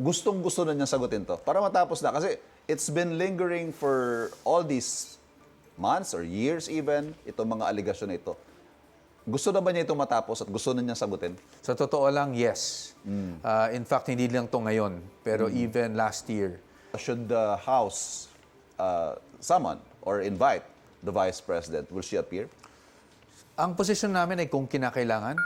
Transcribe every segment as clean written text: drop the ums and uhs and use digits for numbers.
gustong-gusto na niyang sagutin to para matapos na. Kasi it's been lingering for all these months or years even, itong mga aligasyon na ito. Gusto na ba niya itong matapos at gusto na niyang sagutin? Sa totoo lang, yes. In fact, hindi lang to ngayon, pero even last year. Should the House summon or invite the Vice President, will she appear? Ang posisyon namin ay kung kinakailangan.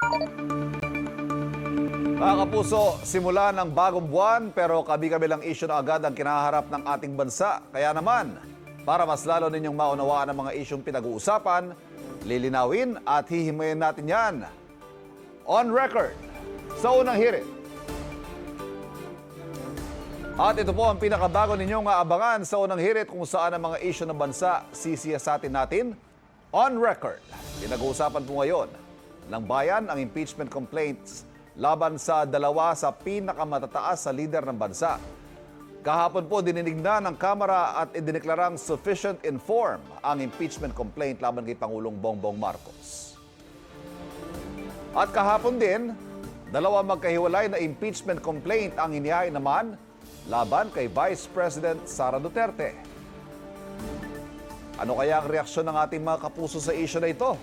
Mga kapuso, simula ng bagong buwan pero kabi-kabilang issue na agad ang kinaharap ng ating bansa. Kaya naman, para mas lalo ninyong maunawaan ang mga isyong pinag-uusapan, lilinawin at hihimayin natin yan on record sa unang hirit. At ito po ang pinakabago ninyong aabangan sa unang hirit kung saan ang mga issue ng bansa sisiyasatin natin on record. Pinag-uusapan po ngayon ng bayan ang impeachment complaints laban sa dalawa sa pinakamatataas sa lider ng bansa. Kahapon po dininig na ng Kamara at idineklarang sufficient inform ang impeachment complaint laban kay Pangulong Bongbong Marcos. At kahapon din, dalawa magkahiwalay na impeachment complaint ang inihain naman laban kay Vice President Sara Duterte. Ano kaya ang reaksyon ng ating mga kapuso sa issue na ito?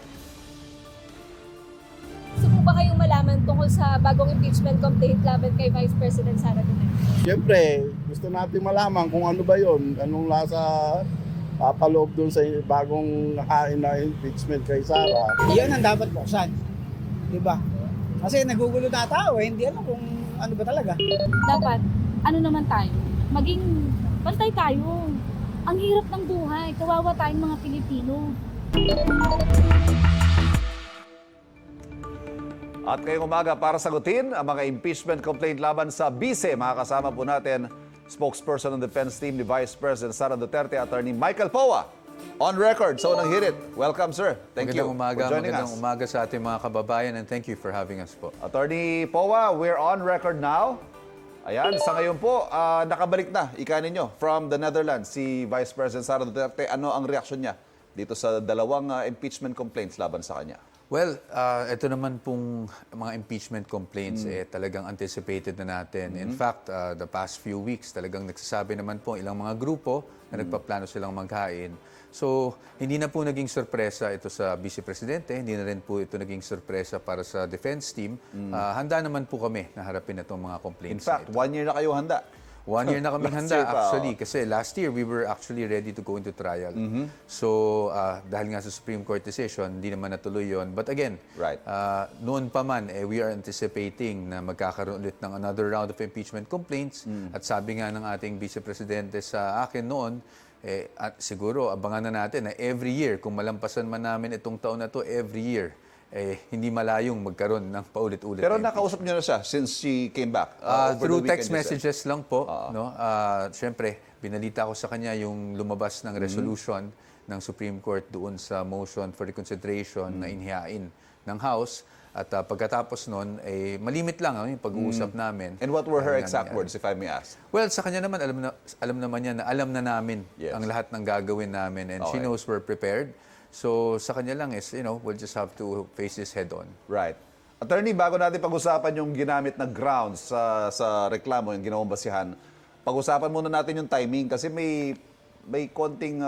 Gusto mo ba kayong malaman tungkol sa bagong impeachment complaint laban kay Vice President Sara Duterte? Siyempre, gusto natin malaman kung ano ba yon, anong lasa papaloob doon sa bagong nakain na impeachment kay Sara. Yan ang dapat buksan. Di ba? Kasi nagugulo na tao eh. Hindi alam kung ano ba talaga. Dapat, ano naman tayo, maging bantay tayo. Ang hirap ng buhay, kawawa tayong mga Pilipino. At ngayong umaga para sagutin ang mga impeachment complaint laban sa BICE, makakasama po natin spokesperson ng defense team ni Vice President Sara Duterte, Attorney Michael Poa. On record, so unang hirit. Welcome, sir. Thank you for joining us. Magandang umaga sa ating mga kababayan and thank you for having us po. Attorney Poa, we're on record now. Ayan, sa ngayon po, nakabalik na, ika ninyo, from the Netherlands, si Vice President Sara Duterte. Ano ang reaksyon niya dito sa dalawang impeachment complaints laban sa kanya? Well, ito naman pong mga impeachment complaints talagang anticipated na natin. In fact, the past few weeks talagang nagsasabi naman po ilang mga grupo na nagpaplano silang maghain. So, hindi na po naging sorpresa ito sa Vice Presidente, hindi na rin po ito naging sorpresa para sa defense team. Handa naman po kami na harapin itong mga complaints. In fact, 1 year na kayo handa. 1 year na kami Last handa year pa, actually kasi last year we were actually ready to go into trial. So dahil nga sa Supreme Court decision, hindi naman natuloy yon. But again, Right. noon pa man, we are anticipating na magkakaroon ulit ng another round of impeachment complaints. At sabi nga ng ating Vice Presidente sa akin noon, at siguro abangan na natin na every year, kung malampasan man namin itong taon na to, every year, hindi malayong magkaroon ng paulit-ulit. Pero na nakausap niyo na siya since she came back? Over the Through weekend, text you said. messages lang po. No? Siyempre, binalita ko sa kanya yung lumabas ng resolution ng Supreme Court doon sa motion for reconsideration na inihain ng House. At pagkatapos nun, malimit lang yung pag-uusap namin. And what were her Ano exact nangyari. words, if I may ask? Well, sa kanya naman, alam naman niya na alam na namin Yes. ang lahat ng gagawin namin. And she Okay. knows we're prepared. So sa kanya lang is, we'll just have to face this head on. Right. Attorney, bago natin pag-usapan yung ginamit na grounds sa reklamo, yung ginawang basihan, pag-usapan muna natin yung timing kasi may konting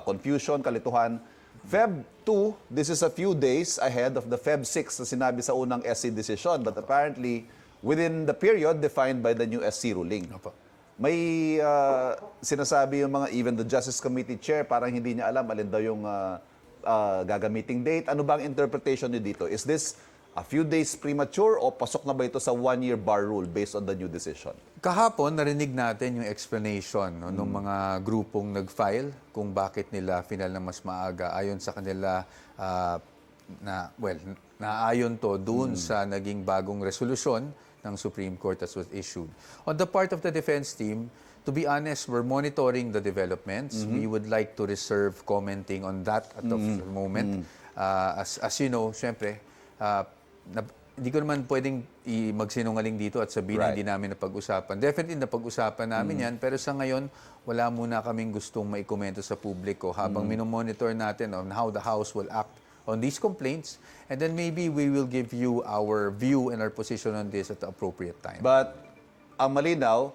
confusion, kalituhan. Feb 2, this is a few days ahead of the Feb 6 na sinabi sa unang SC decision, but apparently within the period defined by the new SC ruling. Opo. May sinasabi yung mga, even the Justice Committee Chair, parang hindi niya alam alin daw yung gagamiting date. Ano ba ang interpretation niyo dito? Is this a few days premature o pasok na ba ito sa 1-year bar rule based on the new decision? Kahapon, narinig natin yung explanation ng mga grupong nag-file kung bakit nila final na mas maaga. Ayon sa kanila, naayon to doon sa naging bagong resolusyon ng Supreme Court that was issued. On the part of the defense team, to be honest, we're monitoring the developments. We would like to reserve commenting on that at the moment. As you know, syempre, hindi ko naman pwedeng magsinungaling dito at sabihin na Right. hindi namin napag-usapan. Definitely napag-usapan namin yan, pero sa ngayon, wala muna kaming gustong maikomento sa publiko habang minomonitor natin on how the House will act on these complaints, and then maybe we will give you our view and our position on this at the appropriate time. But ang malinaw,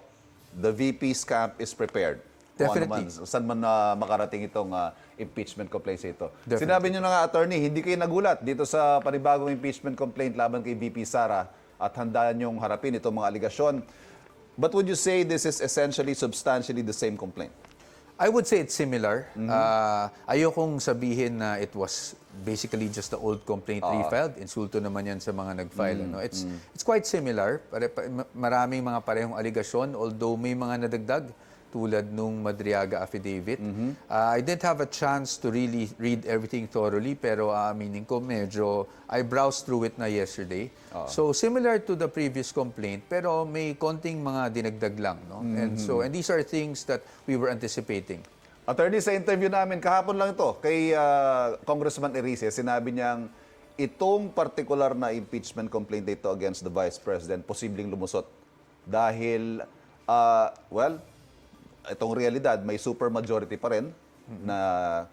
the VP's camp is prepared. Kung Definitely. Ano man, saan man makarating itong impeachment complaint ito. Definitely. Sinabi niyo na nga, attorney, hindi kayo nagulat dito sa panibagong impeachment complaint laban kay VP Sara at handa niyong harapin itong mga aligasyon. But would you say this is essentially, substantially the same complaint? I would say it's similar. Ayokong sabihin na it was basically just the old complaint refiled. Insulto naman yan sa mga nag-file. Ano? It's quite similar. Maraming mga parehong aligasyon, although may mga nadagdag tulad nung Madriaga affidavit. I didn't have a chance to really read everything thoroughly, pero aaminin ko medyo I browsed through it na yesterday. So similar to the previous complaint, pero may konting mga dinagdag lang, no? And these are things that we were anticipating. Attorney, sa interview namin kahapon lang ito kay Congressman Erice, sinabi niyang itong particular na impeachment complaint dito against the Vice President posibleng lumusot dahil itong realidad may supermajority pa rin na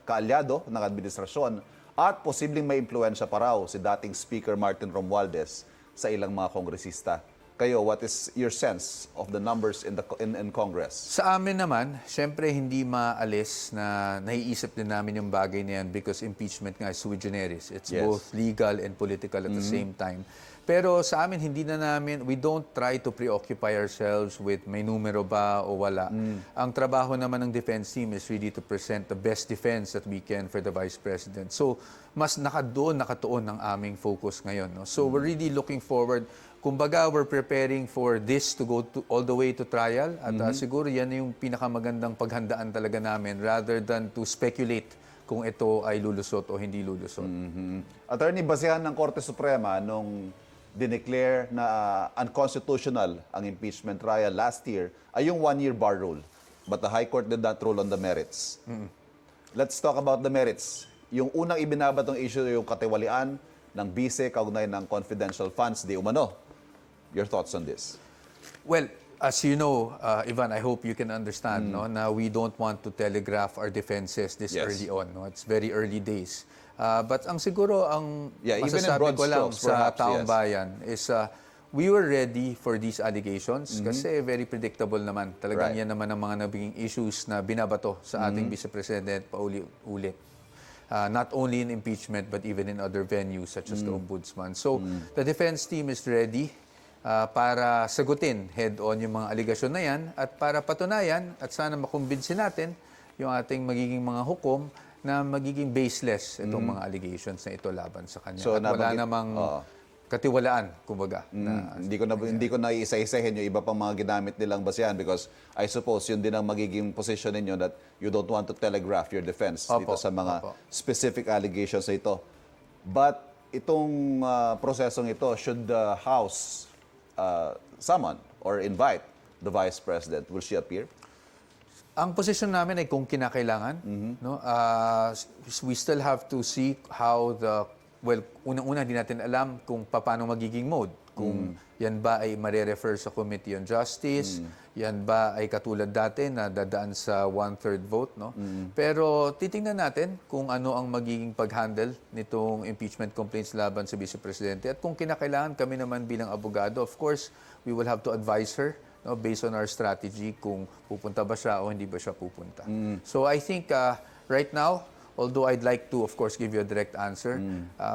kaalyado ng administrasyon at posibleng may impluwensya pa raw si dating Speaker Martin Romualdez sa ilang mga kongresista. Kayo, what is your sense of the numbers in Congress? Sa amin naman, syempre hindi maalis na naiisip din namin yung bagay na yan because impeachment nga is sui generis. It's Yes. both legal and political at the same time. Pero sa amin, we don't try to preoccupy ourselves with may numero ba o wala. Ang trabaho naman ng defense team is really to present the best defense that we can for the Vice President. So, mas nakatuon ang aming focus ngayon. No? So, we're really looking forward. Kumbaga, we're preparing for this to go all the way to trial. At siguro yan yung pinakamagandang paghandaan talaga namin rather than to speculate kung ito ay lulusot o hindi lulusot. Attorney, basehan ng Korte Suprema nung dineclare na unconstitutional ang impeachment trial last year ay yung one-year bar rule. But the High Court did not rule on the merits. Let's talk about the merits. Yung unang ibinabatong issue yung katiwalian ng bise kaugnay ng confidential funds di umano. Your thoughts on this? Well, as you know, Ivan, I hope you can understand, no, na we don't want to telegraph our defenses this Yes. early on. No? It's very early days. But ang siguro, ang Yeah, even in masasabi broad ko lang strokes, sa perhaps, taong yes. bayan is we were ready for these allegations kasi very predictable naman. Talagang Right. yan naman ang mga naging issues na binabato sa ating Vice President pauli-ulit. Not only in impeachment but even in other venues such as the Ombudsman. So the defense team is ready para sagutin head-on yung mga aligasyon na yan at para patunayan at sana makumbinsin natin yung ating magiging mga hukom na magiging baseless itong mga allegations na ito laban sa kanya. So, at wala nabanggit- namang Oo. katiwalaan, kumbaga. Na, Hindi ko na isa-isahin yung iba pang mga ginamit nilang basehan because I suppose yun din ang magiging position ninyo that you don't want to telegraph your defense dito Opo, sa mga opo. specific allegations na ito. But itong prosesong ito, should the House summon or invite the Vice President, will she appear? ang posisyon namin ay kung kinakailangan. No? We still have to see how unang-una hindi natin alam kung paano magiging mode. Kung yan ba ay mare-refer sa Committee on Justice, yan ba ay katulad dati na dadaan sa 1/3 vote. No? Pero titingnan natin kung ano ang magiging pag-handle nitong impeachment complaints laban sa Vice Presidente. At kung kinakailangan kami naman bilang abogado, of course, we will have to advise her, no, based on our strategy kung pupunta ba siya o hindi ba siya pupunta. So I think right now, although I'd like to, of course, give you a direct answer,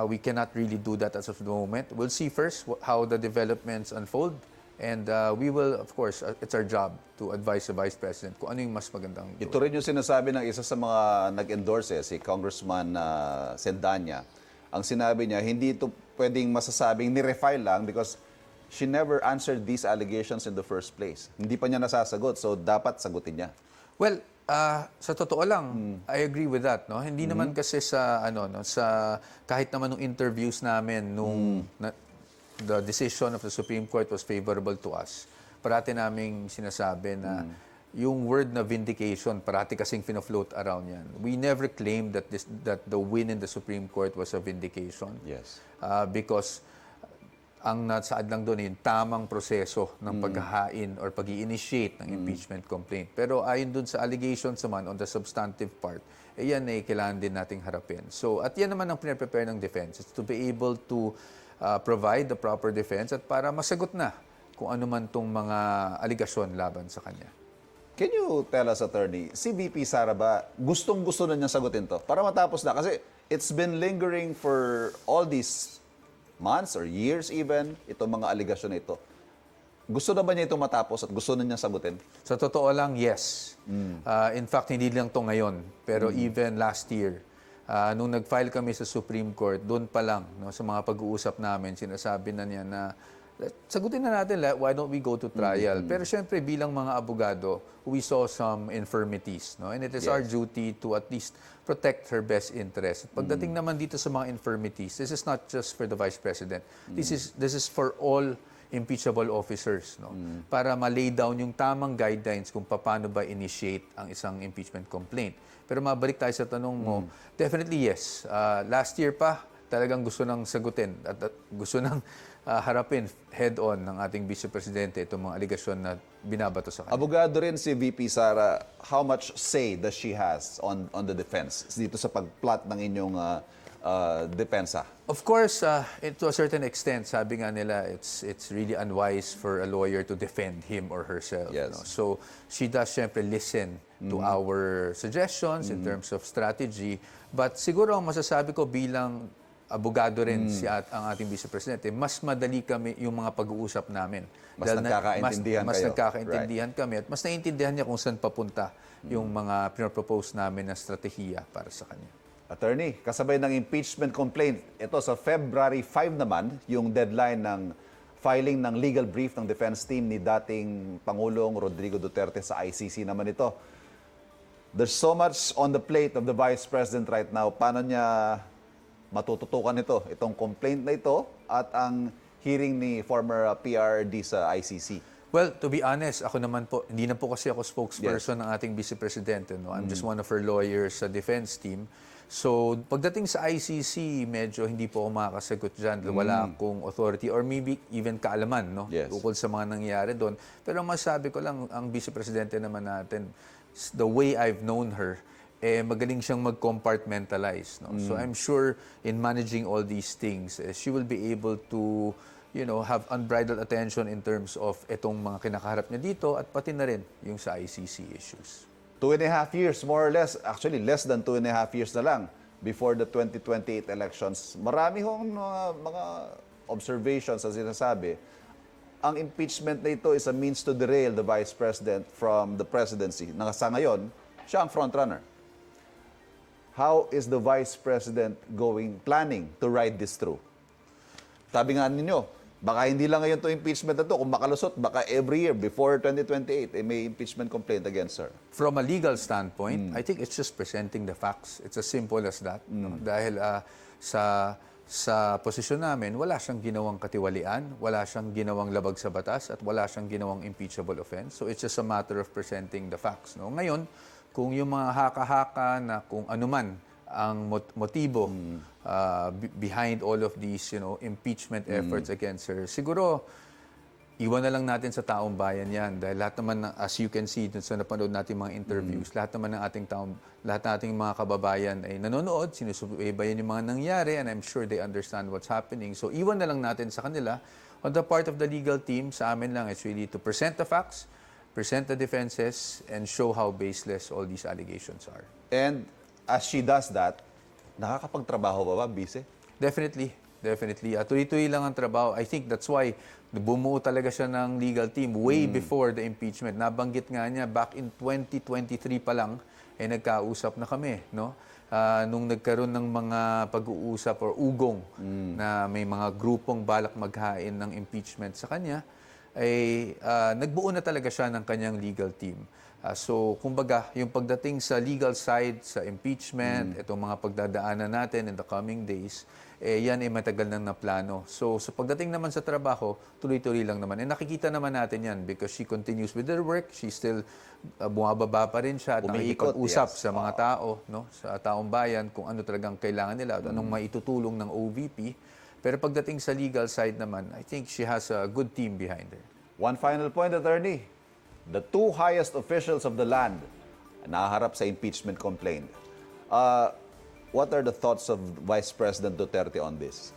we cannot really do that as of the moment. We'll see first how the developments unfold. And we will, of course, it's our job to advise the Vice President kung ano yung mas magandang gawin. Ito rin yung sinasabi ng isa sa mga nag-endorse, si Congressman Sendanya. Ang sinabi niya, hindi ito pwedeng masasabing ni-refile lang because she never answered these allegations in the first place. Hindi pa niya nasasagot, so dapat sagutin niya. Well, sa totoo lang, I agree with that, no. Hindi naman kasi sa sa kahit naman nung interviews namin the decision of the Supreme Court was favorable to us. Parati naming sinasabi na yung word na vindication, parati kasing fino-float around yan. We never claimed that the win in the Supreme Court was a vindication. Yes. Because ang nasaad lang doon yung tamang proseso ng paghahain or pag-i-initiate ng impeachment complaint. Pero ayon doon sa allegations naman on the substantive part, yan ay kailangan din nating harapin. So, at yan naman ang pinaprepare ng defense. It's to be able to provide the proper defense at para masagot na kung ano man tong mga aligasyon laban sa kanya. Can you tell us, Attorney, si VP Sara ba gustong-gusto na niya sagutin to? Para matapos na. Kasi it's been lingering for all these months or years even, itong mga aligasyon na ito. Gusto na ba niya itong matapos at gusto na niya sagutin? Sa totoo lang, yes. In fact, hindi lang to ngayon, pero even last year, nung nag-file kami sa Supreme Court, doon pa lang, no, sa mga pag-uusap namin, sinasabi na niya na sagutin na natin, why don't we go to trial? Pero syempre, bilang mga abogado, we saw some infirmities. No? And it is our duty to at least protect her best interest. At pagdating naman dito sa mga infirmities, this is not just for the Vice President. This is for all impeachable officers, no? Para ma-lay down yung tamang guidelines kung paano ba initiate ang isang impeachment complaint. Pero mabalik tayo sa tanong mo, definitely yes. Last year pa, talagang gusto nang sagutin at gusto nang harapin head-on ng ating Vice Presidente itong mga aligasyon na binabato sa kanya. Abogado rin si VP Sara, how much say does she has on the defense dito sa pagplot ng inyong depensa? Of course, to a certain extent, sabi nga nila, it's really unwise for a lawyer to defend him or herself. Yes. No? So, she does syempre listen to our suggestions in terms of strategy. But siguro ang masasabi ko bilang abogado rin ang ating Vice Presidente, mas madali kami yung mga pag-uusap namin. Mas nagkakaintindihan mas kayo. nagkakaintindihan kami at mas naiintindihan niya kung saan papunta yung mga pinopropose namin na strategiya para sa kanya. Attorney, kasabay ng impeachment complaint, ito sa February 5 naman, yung deadline ng filing ng legal brief ng defense team ni dating Pangulong Rodrigo Duterte sa ICC naman ito. There's so much on the plate of the Vice President right now. Paano niya matututukan ito, itong complaint na ito at ang hearing ni former PRD sa ICC? Well, to be honest, ako naman po, hindi na po kasi ako spokesperson ng ating Vice Presidente. No? I'm just one of her lawyers sa defense team. So, pagdating sa ICC, medyo hindi po ako makakasagot dyan. Wala akong authority or maybe even kaalaman, no? Yes. Ukol sa mga nangyari doon. Pero ang masabi ko lang, ang Vice Presidente naman natin, the way I've known her, magaling siyang mag-compartmentalize. No? So, I'm sure in managing all these things, she will be able to have unbridled attention in terms of itong mga kinakaharap niya dito at pati na rin yung sa ICC issues. 2.5 years, more or less, actually less than 2.5 years na lang before the 2028 elections. Marami hong mga observations na sinasabi. Ang impeachment na ito is a means to derail the Vice President from the presidency. Sa ngayon, siya ang frontrunner. How is the Vice President planning to ride this through? Sabi nga ninyo, baka hindi lang ngayon to impeachment na to. Kung makalusot, baka every year before 2028, may impeachment complaint against her. From a legal standpoint, I think it's just presenting the facts. It's as simple as that. No? Dahil sa posisyon namin, wala siyang ginawang katiwalian, wala siyang ginawang labag sa batas, at wala siyang ginawang impeachable offense. So it's just a matter of presenting the facts. No? Ngayon, kung yung mga haka-haka na kung anuman ang motibo behind all of these impeachment efforts against her, siguro iwan na lang natin sa taong bayan yan. Dahil lahat naman, as you can see dun sa napanood natin mga interviews, lahat naman ng lahat nating mga kababayan ay nanonood, sinusubaybayan yung mga nangyari, and I'm sure they understand what's happening. So iwan na lang natin sa kanila. On the part of the legal team, sa amin lang, it's really to present the facts, present the defenses, and show how baseless all these allegations are. And as she does that, nakakapagtrabaho ba, Vice? Definitely. Tuloy-tuloy lang ang trabaho. I think that's why bumuo talaga siya ng legal team way before the impeachment. Nabanggit nga niya, back in 2023 pa lang, nagkausap na kami. No? Nung nagkaroon ng mga pag-uusap or ugong na may mga grupong balak maghain ng impeachment sa kanya, nagbuo na talaga siya ng kanyang legal team. So, kumbaga, yung pagdating sa legal side, sa impeachment, itong mga pagdadaanan natin in the coming days, yan ay matagal nang naplano. So, sa pagdating naman sa trabaho, tuloy-tuloy lang naman. Nakikita naman natin yan because she continues with her work. She still bumababa pa rin siya at nakikipag-usap sa mga tao, no? Sa taong bayan, kung ano talagang kailangan nila at anong maitutulong ng OVP. Pero pagdating sa legal side naman, I think she has a good team behind her. One final point, Attorney. The two highest officials of the land naharap sa impeachment complaint. What are the thoughts of Vice President Duterte on this?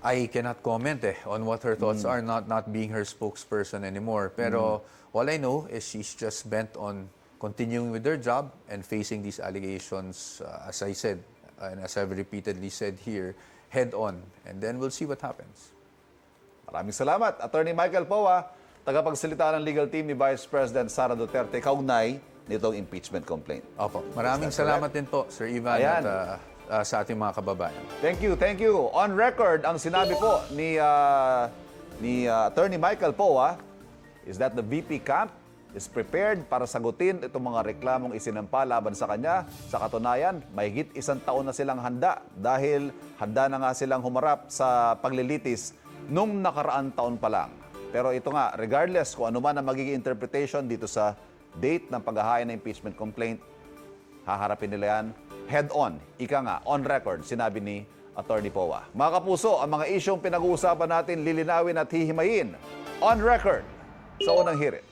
I cannot comment on what her thoughts are, not being her spokesperson anymore. Pero all I know is she's just bent on continuing with their job and facing these allegations, as I said, and as I've repeatedly said here, head on. And then we'll see what happens. Maraming salamat. Attorney Michael Poa, tagapagsalita ng legal team ni Vice President Sara Duterte, kaugnay nitong impeachment complaint. Opo. Maraming Is that salamat din po, Sir Ivan, Ayan. at sa ating mga kababayan. Thank you, thank you. On record, ang sinabi po ni Attorney Michael Poa is that the VP camp is prepared para sagutin itong mga reklamong isinampa laban sa kanya. Sa katunayan, mahigit 1 taon na silang handa dahil handa na nga silang humarap sa paglilitis nung nakaraang taon pa lang. Pero ito nga, regardless kung ano man ang magiging interpretation dito sa date ng paghahain ng impeachment complaint, haharapin nila yan head-on. Ika nga, on record, sinabi ni Attorney Poa. Mga kapuso, ang mga isyong pinag-uusapan natin lilinawin at hihimayin on record sa unang hirit.